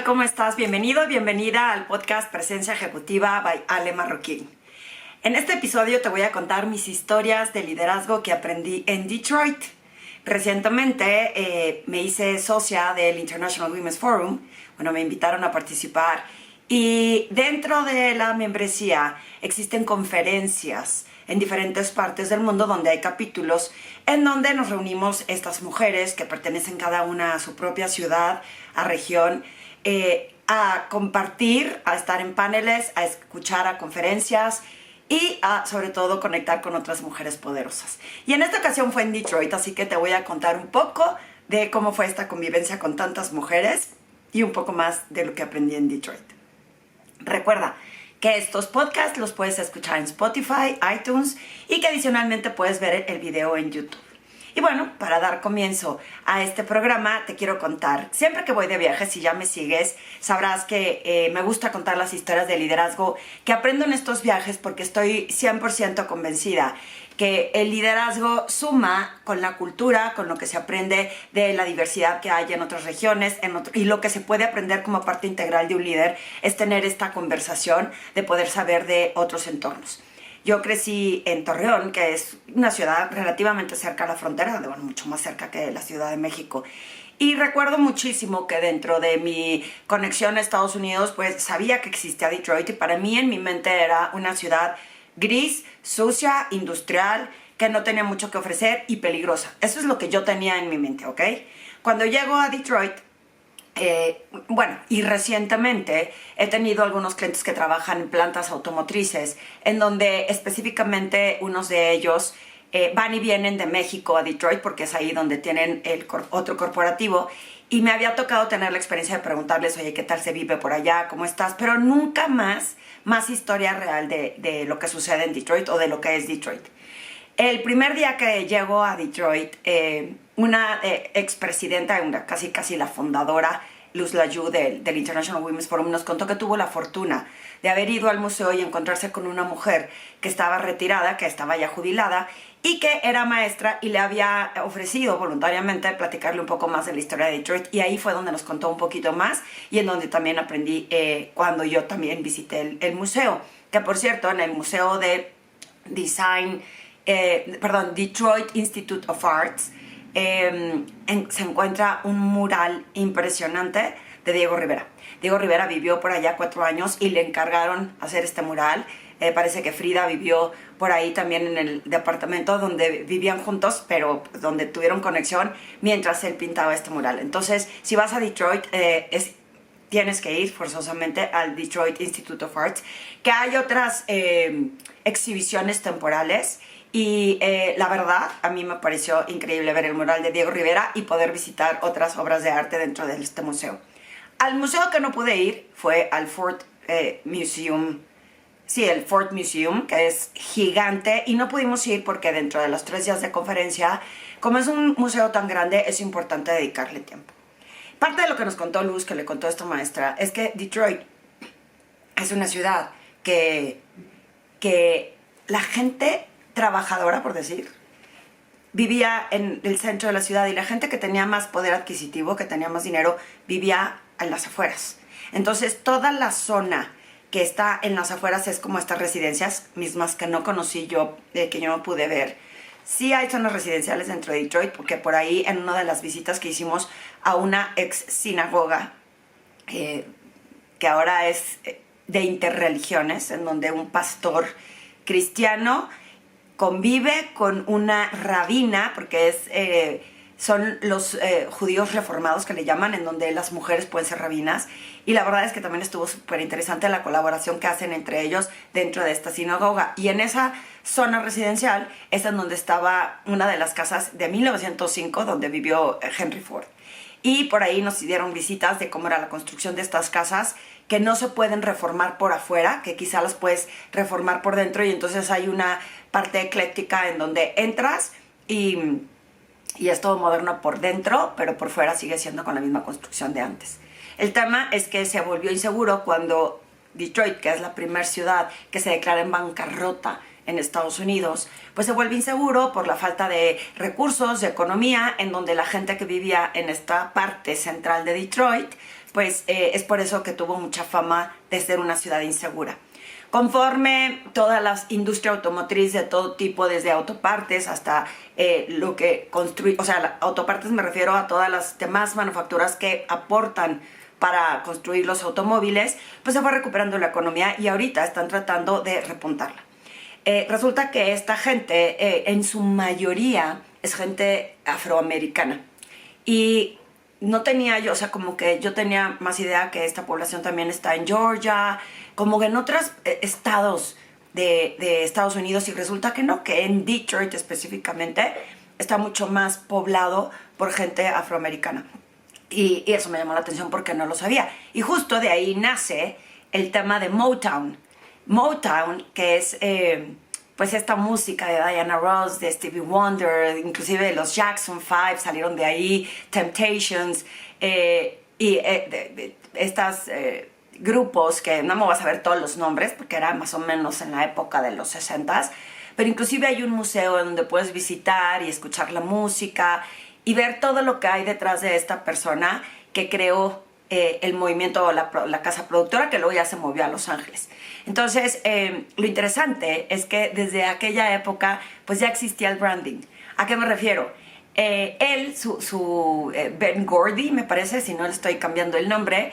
¿Cómo estás? Bienvenido, bienvenida al podcast Presencia Ejecutiva by Ale Marroquín. En este episodio te voy a contar mis historias de liderazgo que aprendí en Detroit. Recientemente me hice socia del International Women's Forum. Bueno, me invitaron a participar y dentro de la membresía existen conferencias en diferentes partes del mundo donde hay capítulos en donde nos reunimos estas mujeres que pertenecen cada una a su propia ciudad, a región, a compartir, a estar en paneles, a escuchar a conferencias y a, sobre todo, conectar con otras mujeres poderosas. Y en esta ocasión fue en Detroit, así que te voy a contar un poco de cómo fue esta convivencia con tantas mujeres y un poco más de lo que aprendí en Detroit. Recuerda que estos podcasts los puedes escuchar en Spotify, iTunes y que adicionalmente puedes ver el video en YouTube. Y bueno, para dar comienzo a este programa te quiero contar, siempre que voy de viaje, si ya me sigues, sabrás que me gusta contar las historias de liderazgo que aprendo en estos viajes porque estoy 100% convencida que el liderazgo suma con la cultura, con lo que se aprende de la diversidad que hay en otras regiones, y lo que se puede aprender como parte integral de un líder es tener esta conversación de poder saber de otros entornos. Yo crecí en Torreón, que es una ciudad relativamente cerca a la frontera, bueno, mucho más cerca que la Ciudad de México. Y recuerdo muchísimo que dentro de mi conexión a Estados Unidos, pues sabía que existía Detroit y para mí en mi mente era una ciudad gris, sucia, industrial, que no tenía mucho que ofrecer y peligrosa. Eso es lo que yo tenía en mi mente, ¿ok? Cuando llego a Detroit, y recientemente he tenido algunos clientes que trabajan en plantas automotrices, en donde específicamente unos de ellos van y vienen de México a Detroit porque es ahí donde tienen otro corporativo, y me había tocado tener la experiencia de preguntarles, oye, ¿qué tal se vive por allá? ¿Cómo estás? Pero nunca más historia real de lo que sucede en Detroit o de lo que es Detroit. El primer día que llego a Detroit, una expresidenta, casi la fundadora, Luz Layu del International Women's Forum, nos contó que tuvo la fortuna de haber ido al museo y encontrarse con una mujer que estaba retirada, que estaba ya jubilada y que era maestra, y le había ofrecido voluntariamente platicarle un poco más de la historia de Detroit, y ahí fue donde nos contó un poquito más y en donde también aprendí cuando yo también visité el museo, que por cierto en el Museo de Detroit Institute of Arts se encuentra un mural impresionante de Diego Rivera. Diego Rivera vivió por allá 4 años y le encargaron hacer este mural. Parece que Frida vivió por ahí también en el departamento donde vivían juntos, pero donde tuvieron conexión mientras él pintaba este mural. Entonces, si vas a Detroit, tienes que ir forzosamente al Detroit Institute of Arts, que hay otras exhibiciones temporales. Y la verdad, a mí me pareció increíble ver el mural de Diego Rivera y poder visitar otras obras de arte dentro de este museo. Al museo que no pude ir fue al Ford Museum. Sí, el Ford Museum, que es gigante, y no pudimos ir porque dentro de los 3 días de conferencia, como es un museo tan grande, es importante dedicarle tiempo. Parte de lo que nos contó Luz, que le contó esta maestra, es que Detroit es una ciudad que la gente trabajadora, por decir, vivía en el centro de la ciudad, y la gente que tenía más poder adquisitivo, que tenía más dinero, vivía en las afueras. Entonces toda la zona que está en las afueras es como estas residencias mismas que no conocí yo, que yo no pude ver. Sí hay zonas residenciales dentro de Detroit, porque por ahí en una de las visitas que hicimos a una ex sinagoga, que ahora es de interreligiones, en donde un pastor cristiano convive con una rabina, porque son los judíos reformados que le llaman, en donde las mujeres pueden ser rabinas, y la verdad es que también estuvo súper interesante la colaboración que hacen entre ellos dentro de esta sinagoga. Y en esa zona residencial es en donde estaba una de las casas de 1905 donde vivió Henry Ford, y por ahí nos dieron visitas de cómo era la construcción de estas casas que no se pueden reformar por afuera, que quizá las puedes reformar por dentro, y entonces hay una parte ecléctica en donde entras y es todo moderno por dentro, pero por fuera sigue siendo con la misma construcción de antes. El tema es que se volvió inseguro cuando Detroit, que es la primera ciudad que se declara en bancarrota en Estados Unidos, pues se vuelve inseguro por la falta de recursos, de economía, en donde la gente que vivía en esta parte central de Detroit pues es por eso que tuvo mucha fama de ser una ciudad insegura. Conforme toda la industria automotriz de todo tipo, desde autopartes hasta lo que construye, o sea, autopartes me refiero a todas las demás manufacturas que aportan para construir los automóviles, pues se fue recuperando la economía y ahorita están tratando de repuntarla. Resulta que esta gente, en su mayoría, es gente afroamericana. Y no tenía yo, o sea, como que yo tenía más idea que esta población también está en Georgia, como que en otros estados de Estados Unidos, y resulta que no, que en Detroit específicamente está mucho más poblado por gente afroamericana. Y eso me llamó la atención porque no lo sabía. Y justo de ahí nace el tema de Motown. Motown, que es pues esta música de Diana Ross, de Stevie Wonder, inclusive los Jackson 5 salieron de ahí, Temptations, estas grupos que no me voy a saber todos los nombres porque era más o menos en la época de los 60s, pero inclusive hay un museo donde puedes visitar y escuchar la música y ver todo lo que hay detrás de esta persona que creó el movimiento o la casa productora, que luego ya se movió a Los Ángeles. Entonces, lo interesante es que desde aquella época pues ya existía el branding. ¿A qué me refiero? Ben Gordy, me parece, si no le estoy cambiando el nombre,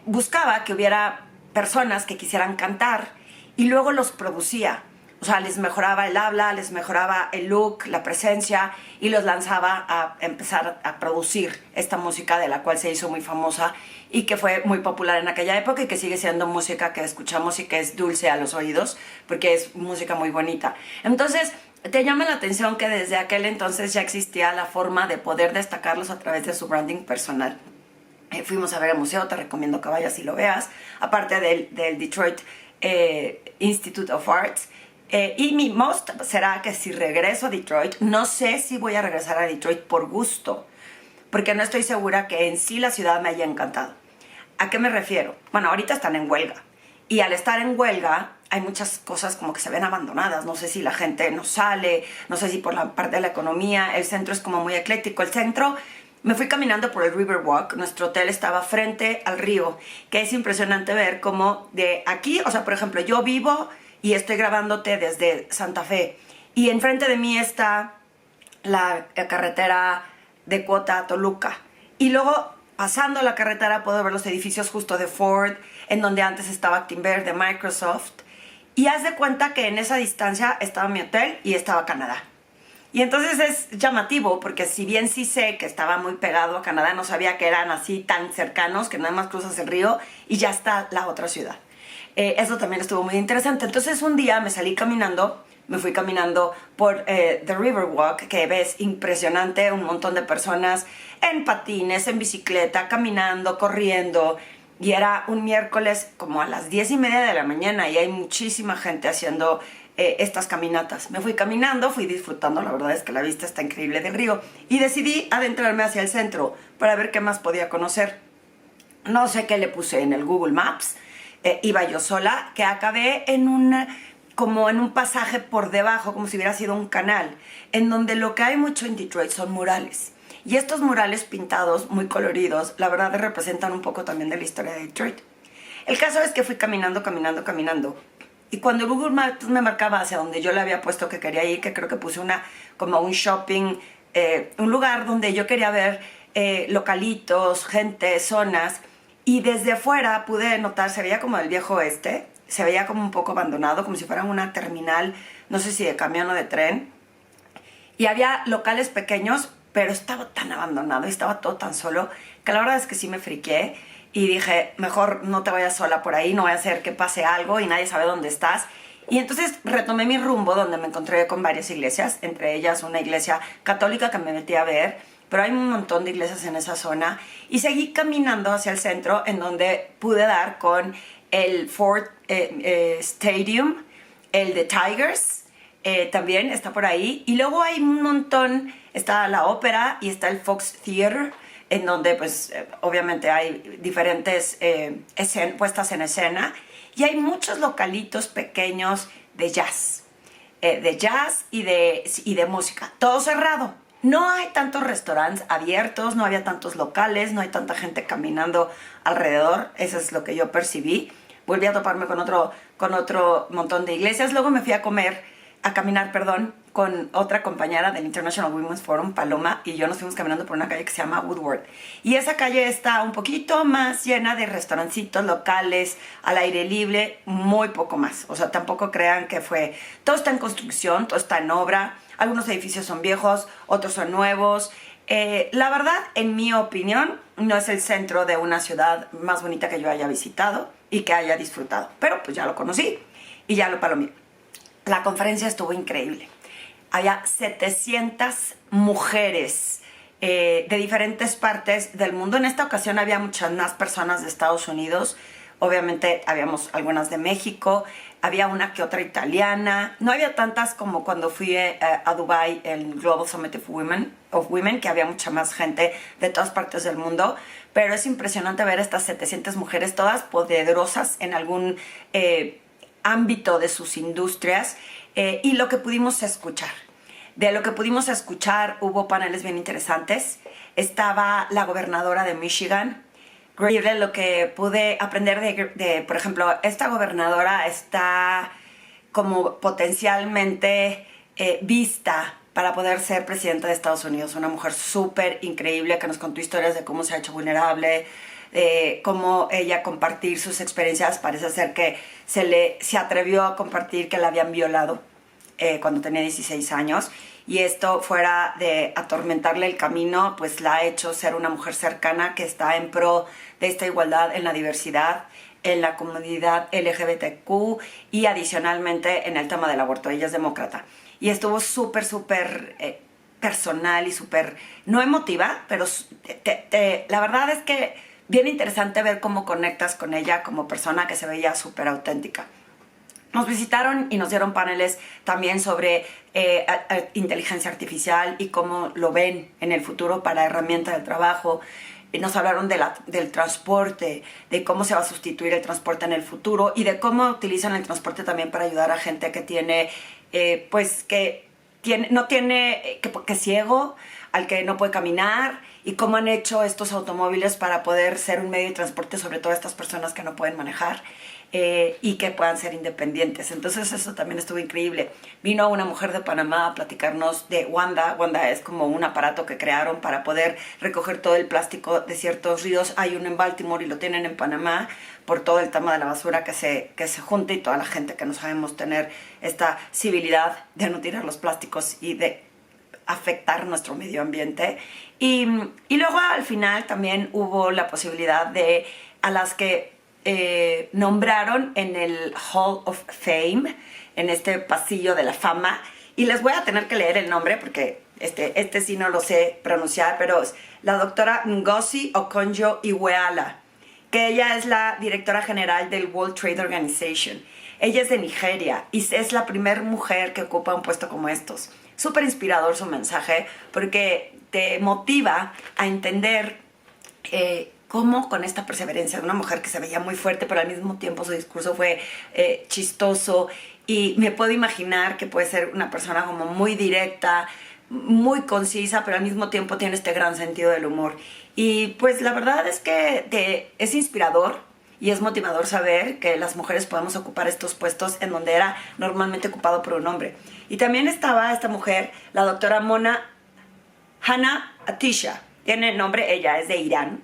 buscaba que hubiera personas que quisieran cantar y luego los producía. O sea, les mejoraba el habla, les mejoraba el look, la presencia y los lanzaba a empezar a producir esta música de la cual se hizo muy famosa y que fue muy popular en aquella época y que sigue siendo música que escuchamos y que es dulce a los oídos porque es música muy bonita. Entonces, te llama la atención que desde aquel entonces ya existía la forma de poder destacarlos a través de su branding personal. Fuimos a ver el museo, te recomiendo que vayas y lo veas, aparte del Detroit Institute of Arts. Y mi most será que si regreso a Detroit, no sé si voy a regresar a Detroit por gusto, porque no estoy segura que en sí la ciudad me haya encantado. ¿A qué me refiero? Bueno, ahorita están en huelga, y al estar en huelga hay muchas cosas como que se ven abandonadas. No sé si la gente no sale, no sé si por la parte de la economía, el centro es como muy ecléctico. El centro, me fui caminando por el Riverwalk, nuestro hotel estaba frente al río, que es impresionante ver cómo de aquí, o sea, por ejemplo, yo vivo y estoy grabándote desde Santa Fe. Y enfrente de mí está la carretera de Cuota a Toluca. Y luego, pasando la carretera, puedo ver los edificios justo de Ford, en donde antes estaba Actinver de Microsoft. Y haz de cuenta que en esa distancia estaba mi hotel y estaba Canadá. Y entonces es llamativo, porque si bien sí sé que estaba muy pegado a Canadá, no sabía que eran así tan cercanos, que nada más cruzas el río y ya está la otra ciudad. Eso también estuvo muy interesante. Entonces un día me salí caminando, me fui caminando por The Riverwalk, que ves impresionante, un montón de personas en patines, en bicicleta, caminando, corriendo. Y era un miércoles como a las 10:30 de la mañana y hay muchísima gente haciendo estas caminatas. Me fui caminando, fui disfrutando, la verdad es que la vista está increíble del río. Y decidí adentrarme hacia el centro para ver qué más podía conocer. No sé qué le puse en el Google Maps. Iba yo sola, que acabé como en un pasaje por debajo, como si hubiera sido un canal, en donde lo que hay mucho en Detroit son murales. Y estos murales pintados, muy coloridos, la verdad representan un poco también de la historia de Detroit. El caso es que fui caminando, caminando, caminando. Y cuando Google Maps me marcaba hacia donde yo le había puesto que quería ir, que creo que puse como un shopping, un lugar donde yo quería ver localitos, gente, zonas. Y desde afuera pude notar, se veía como el viejo oeste, se veía como un poco abandonado, como si fuera una terminal, no sé si de camión o de tren. Y había locales pequeños, pero estaba tan abandonado y estaba todo tan solo, que la verdad es que sí me friqué. Y dije, mejor no te vayas sola por ahí, no voy a hacer que pase algo y nadie sabe dónde estás. Y entonces retomé mi rumbo, donde me encontré con varias iglesias, entre ellas una iglesia católica que me metí a ver, pero hay un montón de iglesias en esa zona, y seguí caminando hacia el centro, en donde pude dar con el Ford Stadium, el de Tigers, también está por ahí, y luego hay un montón, está la ópera y está el Fox Theater, en donde pues obviamente hay diferentes puestas en escena, y hay muchos localitos pequeños de jazz y de música, todo cerrado. no hay tantos restaurantes abiertos, no había tantos locales, no hay tanta gente caminando alrededor. Eso es lo que yo percibí. Volví a toparme con otro montón de iglesias. Luego me fui a caminar, con otra compañera del International Women's Forum, Paloma, y yo nos fuimos caminando por una calle que se llama Woodward. Y esa calle está un poquito más llena de restaurancitos locales, al aire libre, muy poco más. O sea, tampoco crean que fue... Todo está en construcción, todo está en obra. Algunos edificios son viejos, otros son nuevos. La verdad, en mi opinión, no es el centro de una ciudad más bonita que yo haya visitado y que haya disfrutado. Pero pues ya lo conocí y ya lo palomé. La conferencia estuvo increíble. Había 700 mujeres de diferentes partes del mundo. En esta ocasión había muchas más personas de Estados Unidos. Obviamente habíamos algunas de México, había una que otra italiana. No había tantas como cuando fui a Dubai, el Global Summit of Women, que había mucha más gente de todas partes del mundo. Pero es impresionante ver estas 700 mujeres, todas poderosas en algún ámbito de sus industrias, y lo que pudimos escuchar. De lo que pudimos escuchar hubo paneles bien interesantes. Estaba la gobernadora de Michigan. Increíble lo que pude aprender de, por ejemplo, esta gobernadora está como potencialmente vista para poder ser presidenta de Estados Unidos. Una mujer súper increíble que nos contó historias de cómo se ha hecho vulnerable, cómo ella compartir sus experiencias. Parece ser que se atrevió a compartir que la habían violado cuando tenía 16 años. Y esto, fuera de atormentarle el camino, pues la ha hecho ser una mujer cercana que está en pro de esta igualdad en la diversidad, en la comunidad LGBTQ y adicionalmente en el tema del aborto. Ella es demócrata. Y estuvo súper personal y súper, no emotiva, pero la verdad es que bien interesante ver cómo conectas con ella como persona, que se veía súper auténtica. Nos visitaron y nos dieron paneles también sobre inteligencia artificial y cómo lo ven en el futuro para herramienta del trabajo. Nos hablaron del transporte, de cómo se va a sustituir el transporte en el futuro y de cómo utilizan el transporte también para ayudar a gente que tiene, que es ciego, al que no puede caminar, y cómo han hecho estos automóviles para poder ser un medio de transporte, sobre todo a estas personas que no pueden manejar. Y que puedan ser independientes. Entonces eso también estuvo increíble. Vino una mujer de Panamá a platicarnos de Wanda. Wanda es como un aparato que crearon para poder recoger todo el plástico de ciertos ríos. Hay uno en Baltimore y lo tienen en Panamá por todo el tema de la basura que se junta, y toda la gente que no sabemos tener esta civilidad de no tirar los plásticos y de afectar nuestro medio ambiente. Y luego al final también hubo la posibilidad de, a las que nombraron en el Hall of Fame, en este pasillo de la fama, y les voy a tener que leer el nombre porque este sí no lo sé pronunciar, pero es la doctora Ngozi Okonjo-Iweala, que ella es la directora general del World Trade Organization. Ella es de Nigeria y es la primera mujer que ocupa un puesto como estos. Súper inspirador su mensaje, porque te motiva a entender cómo con esta perseverancia de una mujer que se veía muy fuerte, pero al mismo tiempo su discurso fue chistoso, y me puedo imaginar que puede ser una persona como muy directa, muy concisa, pero al mismo tiempo tiene este gran sentido del humor. Y pues la verdad es que es inspirador y es motivador saber que las mujeres podemos ocupar estos puestos en donde era normalmente ocupado por un hombre. Y también estaba esta mujer, la doctora Mona Hana Atisha. Tiene nombre, ella es de Irán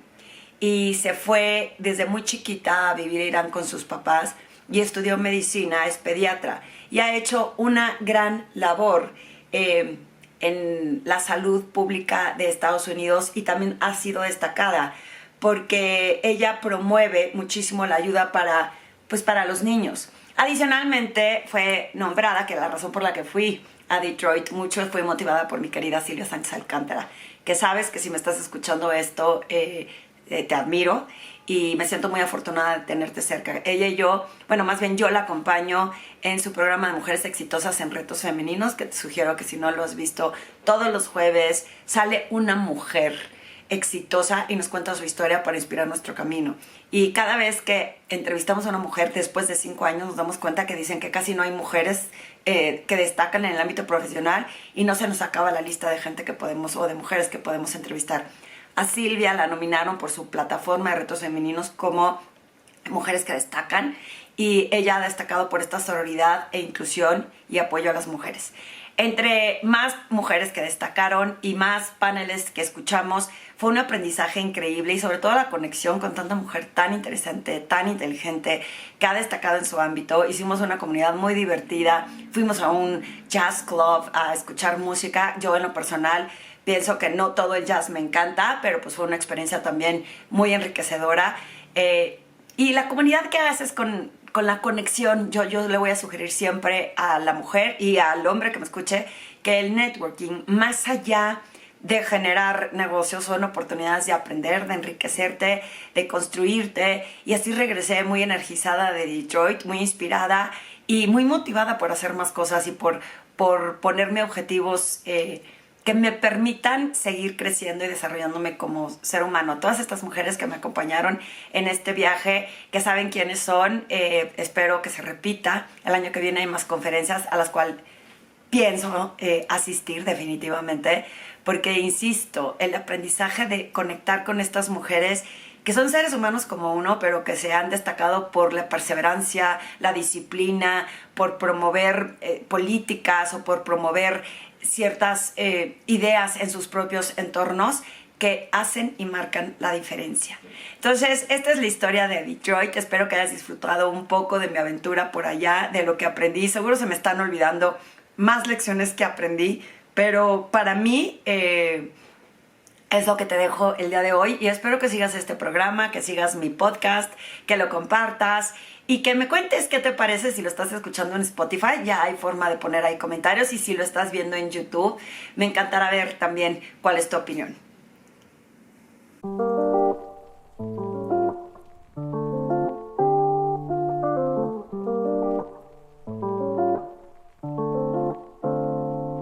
y se fue desde muy chiquita a vivir a Irán con sus papás y estudió medicina, es pediatra y ha hecho una gran labor en la salud pública de Estados Unidos, y también ha sido destacada porque ella promueve muchísimo la ayuda para los niños. Adicionalmente fue nombrada, que la razón por la que fui a Detroit mucho fue motivada por mi querida Silvia Sánchez Alcántara, que sabes que si me estás escuchando esto, te admiro y me siento muy afortunada de tenerte cerca. Ella y yo, bueno, más bien yo la acompaño en su programa de Mujeres Exitosas en Retos Femeninos, que te sugiero que si no lo has visto, todos los jueves sale una mujer exitosa y nos cuenta su historia para inspirar nuestro camino. Y cada vez que entrevistamos a una mujer después de 5 años nos damos cuenta que dicen que casi no hay mujeres que destacan en el ámbito profesional y no se nos acaba la lista de gente que podemos, o de mujeres que podemos entrevistar. A Silvia la nominaron por su plataforma de retos femeninos como Mujeres que Destacan, y ella ha destacado por esta sororidad e inclusión y apoyo a las mujeres. Entre más mujeres que destacaron y más paneles que escuchamos, fue un aprendizaje increíble y sobre todo la conexión con tanta mujer tan interesante, tan inteligente, que ha destacado en su ámbito. Hicimos una comunidad muy divertida, fuimos a un jazz club a escuchar música. Yo en lo personal pienso que no todo el jazz me encanta, pero pues fue una experiencia también muy enriquecedora. Y la comunidad que haces con la conexión, yo le voy a sugerir siempre a la mujer y al hombre que me escuche que el networking, más allá de generar negocios, son oportunidades de aprender, de enriquecerte, de construirte. Y así regresé muy energizada de Detroit, muy inspirada y muy motivada por hacer más cosas y por ponerme objetivos que me permitan seguir creciendo y desarrollándome como ser humano. Todas estas mujeres que me acompañaron en este viaje, que saben quiénes son, espero que se repita. El año que viene hay más conferencias a las cuales pienso asistir definitivamente, porque insisto, el aprendizaje de conectar con estas mujeres que son seres humanos como uno, pero que se han destacado por la perseverancia, la disciplina, por promover políticas o por promover ciertas ideas en sus propios entornos que hacen y marcan la diferencia. Entonces, esta es la historia de Detroit. Espero que hayas disfrutado un poco de mi aventura por allá, de lo que aprendí. Seguro se me están olvidando más lecciones que aprendí, pero para mí es lo que te dejo el día de hoy, y espero que sigas este programa, que sigas mi podcast, que lo compartas y que me cuentes qué te parece. Si lo estás escuchando en Spotify, ya hay forma de poner ahí comentarios, y si lo estás viendo en YouTube, me encantará ver también cuál es tu opinión.